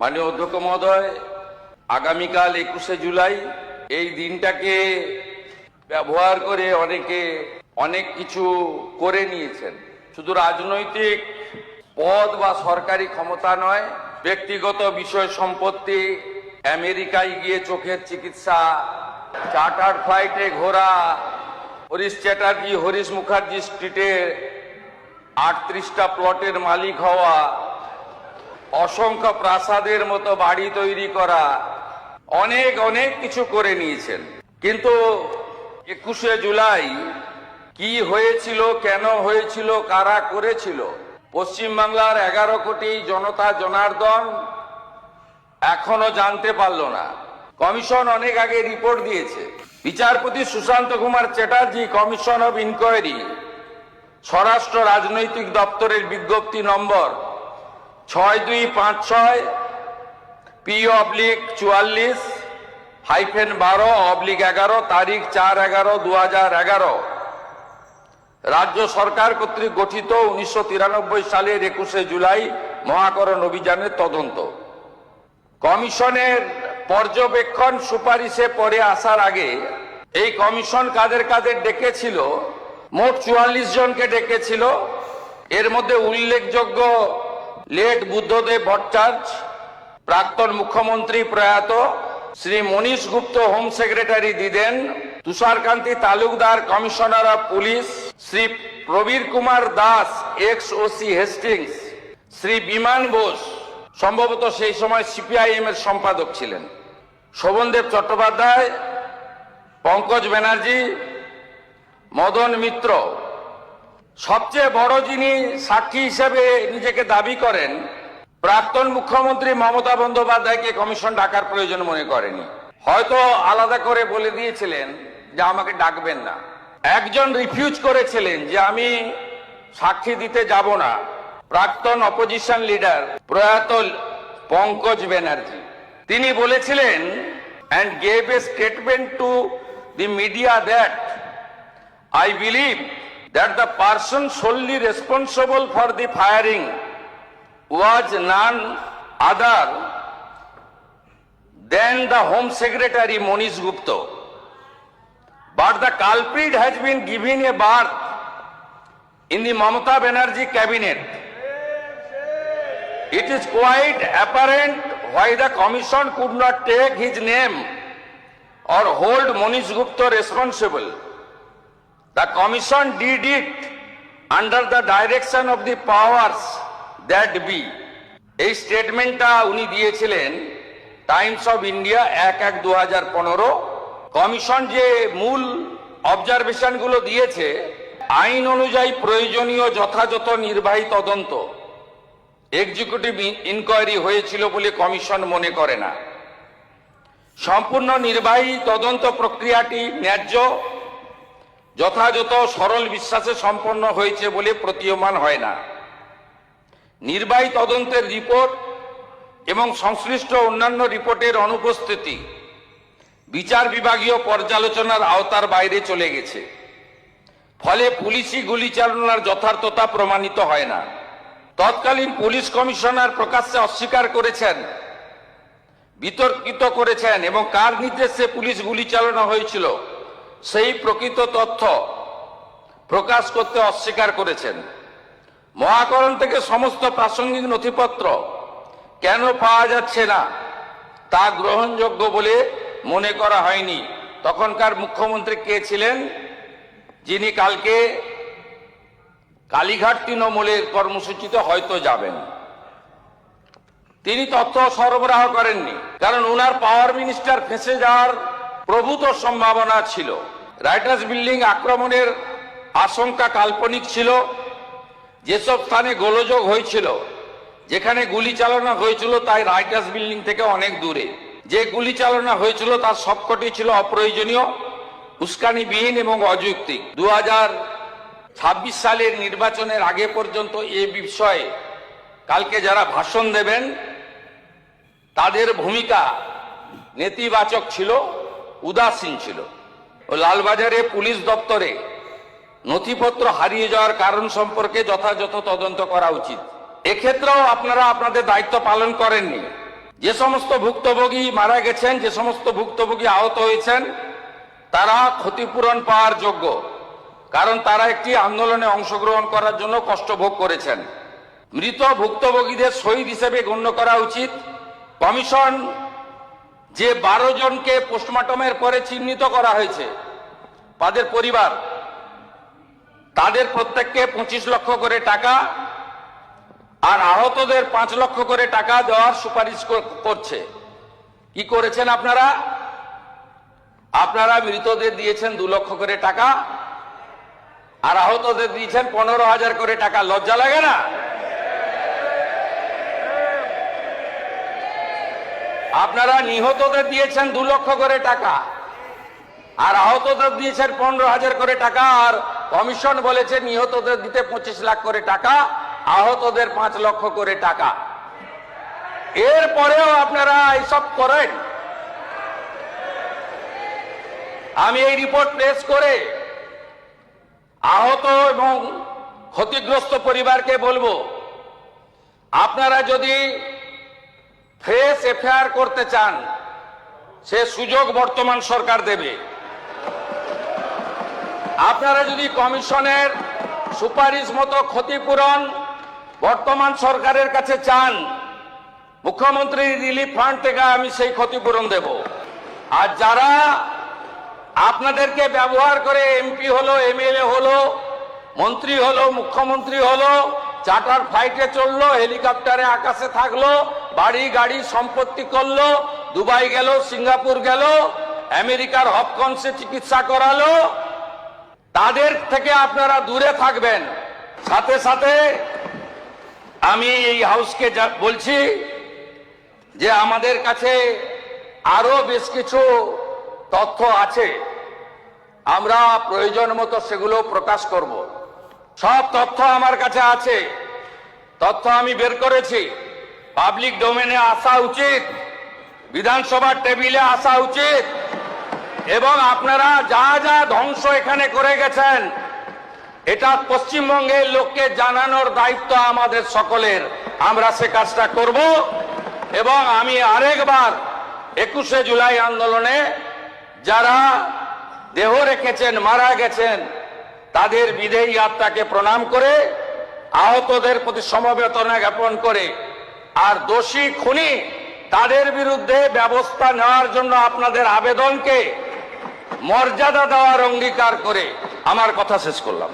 মাননীয় অধ্যক্ষ মহোদয়, আগামীকাল 21শে জুলাই এই দিনটাকে ব্যবহার করে অনেকে অনেক কিছু করে নিয়েছেন। শুধু রাজনৈতিক পদ বা সরকারি ক্ষমতা নয়, ব্যক্তিগত বিষয় সম্পত্তি, আমেরিকায় গিয়ে চোখের চিকিৎসা, চার্টার্ড ফ্লাইটে ঘোরা, হরিশ চ্যাটার্জি হরিশ মুখার্জি স্ট্রিটে 38টা প্লটের মালিক হওয়া, অসংখ্য প্রাসাদের মতো বাড়ি তৈরি করা, অনেক অনেক কিছু করে নিয়েছেন। কিন্তু 21শে জুলাই কি হয়েছিল, কেন হয়েছিল, কারা করেছিল, পশ্চিমবাংলার 11 কোটি জনতা জনার্দন এখনো জানতে পারল না। কমিশন অনেক আগে রিপোর্ট দিয়েছে। বিচারপতি Sushant Kumar Chatterjee commission of inquiry স্বরাষ্ট্র রাজনৈতিক দপ্তরের বিজ্ঞপ্তি নম্বর 6256 P/44/12/11 তারিখ 4/11/2011 রাজ্য সরকার কর্তৃক গঠিত 1993 সালের 21শে জুলাই মহাকরণ অভিযানের তদন্ত। কমিশনের পর্যবেক্ষণ সুপারিশে পরে আসার আগে এই কমিশন কাদের কাদের ডেকেছিল? মোট 44 জনকে ডেকেছিল। এর মধ্যে উল্লেখযোগ্য লেট বুদ্ধদেব ভট্টাচার্য, প্রাক্তন মুখ্যমন্ত্রী প্রয়াত, শ্রী মনীষ গুপ্ত হোম সেক্রেটারি দিদেন, Tusharkanti Talukdar commissioner of police, Shri Prabir Kumar Das ex OC Hastings, Shri Biman Bose সম্ভবত সেই সময় সিপিআইএম এর সম্পাদক ছিলেন, শোভনদেব চট্টোপাধ্যায়, পঙ্কজ ব্যানার্জি, মদন মিত্র। সবচেয়ে বড় যিনি সাক্ষী হিসেবে নিজেকে দাবি করেন, প্রাক্তন মুখ্যমন্ত্রী মমতা বন্দ্যোপাধ্যায়কে কমিশন ডাকার প্রয়োজন মনে করেনি। হয়তো আলাদা করে বলে দিয়েছিলেন যে আমাকে ডাকবেন না। একজন রিফিউজ করেছিলেন যে আমি সাক্ষী দিতে যাব না, প্রাক্তন অপোজিশন লিডার প্রয়াত পঙ্কজ ব্যানার্জি। তিনি বলেছিলেন and gave a statement to the media that I believe that the person solely responsible for the firing was none other than the Home Secretary Monish Gupta. But the culprit has been given a berth in the Mamata Banerjee cabinet. It is quite apparent why the commission could not take his name or hold Monish Gupta responsible. The commission did it under the direction of the powers that be. এই স্টেটমেন্টটা উনি দিয়েছিলেন Times of India 1/1/2015। Commission যে মূল অবজারভেশনগুলো দিয়েছে, আইন অনুযায়ী প্রয়োজনীয় যথাযথ নির্বাহী তদন্ত, এক্সিকিউটিভ ইনকোয়ারি হয়েছিল বলে কমিশন মনে করে না। সম্পূর্ণ নির্বাহী তদন্ত প্রক্রিয়াটি ন্যায্য, যথাযথ, সরল বিশ্বাসে সম্পন্ন হয়েছে বলে প্রতীয়মান হয় না। নির্বাহী তদন্তের রিপোর্ট এবং সংশ্লিষ্ট অন্যান্য রিপোর্টের অনুপস্থিতি বিচার বিভাগীয় পর্যালোচনার আওতার বাইরে চলে গেছে। ফলে পুলিশি গুলি চালনার যথার্থতা প্রমাণিত হয় না। তৎকালীন পুলিশ কমিশনার প্রকাশ্যে অস্বীকার করেছেন, বিতর্কিত করেছেন এবং কার নির্দেশে পুলিশ গুলি চালানো হয়েছিল সেই প্রকৃত তথ্য প্রকাশ করতে অস্বীকার করেছেন। মহাকরণ থেকে সমস্ত প্রাসঙ্গিক নথিপত্র কেন পাওয়া যাচ্ছে না তা গ্রহণযোগ্য বলে মনে করা হয়নি। তখনকার মুখ্যমন্ত্রী কে ছিলেন, যিনি কালকে কালীঘাট তৃণমূলের কর্মসূচিতে হয়তো যাবেন। তিনি তথ্য সরবরাহ করেননি, কারণ ওনার পাওয়ার মিনিস্টার ফেঁসে যাওয়ার প্রভূত সম্ভাবনা ছিল। রাইটার্স বিল্ডিং আক্রমণের আশঙ্কা কাল্পনিক ছিল। যেসব স্থানে গোলযোগ হয়েছিল, যেখানে গুলি চালানো হয়েছিল তাই রাইটার্স বিল্ডিং থেকে অনেক দূরে। যে গুলি চালানো হয়েছিল তার সবকটি ছিল অপ্রয়োজনীয়, উস্কানিবিহীন এবং অযৌক্তিক। 2026 সালের নির্বাচনের আগে পর্যন্ত এ বিষয়ে কালকে যারা ভাষণ দেবেন তাদের ভূমিকা নেতিবাচক ছিল, উদাসীন ছিল। লালবাজারে পুলিশ দপ্তরে নথিপত্র হারিয়ে যাওয়ার কারণ সম্পর্কে যথাযথ তদন্ত করা উচিত। এক্ষেত্রেও আপনারা আপনাদের দায়িত্ব পালন করেননি। যে সমস্ত ভুক্তভোগী মারা গেছেন, যে সমস্ত ভুক্তভোগী আহত হয়েছেন, তারা ক্ষতিপূরণ পাওয়ার যোগ্য, কারণ তারা একটি আন্দোলনে অংশগ্রহণ করার জন্য কষ্ট ভোগ করেছেন। মৃত ভুক্তভোগীদের শহীদ হিসেবে গণ্য করা উচিত। কমিশন যে 12 জনকে পোস্টমর্টমের পরে চিহ্নিত করা হয়েছে, তাদের পরিবার, তাদের প্রত্যেককে 25 লক্ষ করে টাকা আর আহতদের 5 লক্ষ করে টাকা দেওয়ার সুপারিশ করছে। কি করেছেন আপনারা? আপনারা মৃতদের দিয়েছেন 2 লক্ষ করে টাকা আর আহতদের দিয়েছেন 15,000 করে টাকা। লজ্জা লাগে না? আপনারা নিহতদের দিয়েছেন 2 লক্ষ করে টাকা আর আহতদের দিয়েছেন 15,000 করে টাকা, আর কমিশন বলেছে নিহতদের দিতে 25 লাখ করে টাকা, আহতদের 5 লক্ষ করে টাকা। এরপরেও আপনারা এইসব করেন। আমি এই রিপোর্ট পেশ করে আহত এবং ক্ষতিগ্রস্ত পরিবারকে বলবো, আপনারা যদি ফ্রেশ এফআইআর করতে চান, সে সুযোগ বর্তমান সরকার দেবে। আপনারা যদি কমিশনের সুপারিশ মতো ক্ষতিপূরণ বর্তমান সরকারের কাছে চান, মুখ্যমন্ত্রী রিলিফ ফান্ড থেকে আমি সেই ক্ষতিপূরণ দেব। আর যারা আপনাদেরকে ব্যবহার করে এমপি হলো, এমএলএ হলো, মন্ত্রী হলো, মুখ্যমন্ত্রী হলো, চার্টার ফ্লাইটে চললো, হেলিকপ্টারে আকাশে থাকলো, বাড়ি গাড়ি সম্পত্তি করলো, দুবাই গেল, সিঙ্গাপুর গেল, আমেরিকার হপকন্সে চিকিৎসা করালো, তাদের থেকে আপনারা দূরে থাকবেন। সাথে সাথে আমি এই হাউসকে বলছি যে আমাদের কাছে আরো বেশ কিছু তথ্য আছে, আমরা প্রয়োজন মতো সেগুলো প্রকাশ করব। সব তথ্য আমার কাছে আছে, তথ্য আমি বের করেছি। পাবলিক ডোমেনে আসা উচিত, বিধানসভার টেবিলে আসা উচিত, এবং আপনারা যা যা ধ্বংস এখানে করে গেছেন, এটা পশ্চিমবঙ্গের লোককে জানানোর দায়িত্ব আমাদের সকলের। আমরা সে কাজটা করব। এবং আমি আরেকবার 21শে জুলাই আন্দোলনে যারা দেহ রেখেছেন, মারা গেছেন, তাদের বিদেহী আত্মাকে প্রণাম করে, আহতদের প্রতি সমবেদনা জ্ঞাপন করে, আর দোষী খুনি তাদের বিরুদ্ধে ব্যবস্থা নেওয়ার জন্য আপনাদের আবেদনকে মর্যাদা দেওয়ার অঙ্গীকার করে আমার কথা শেষ করলাম।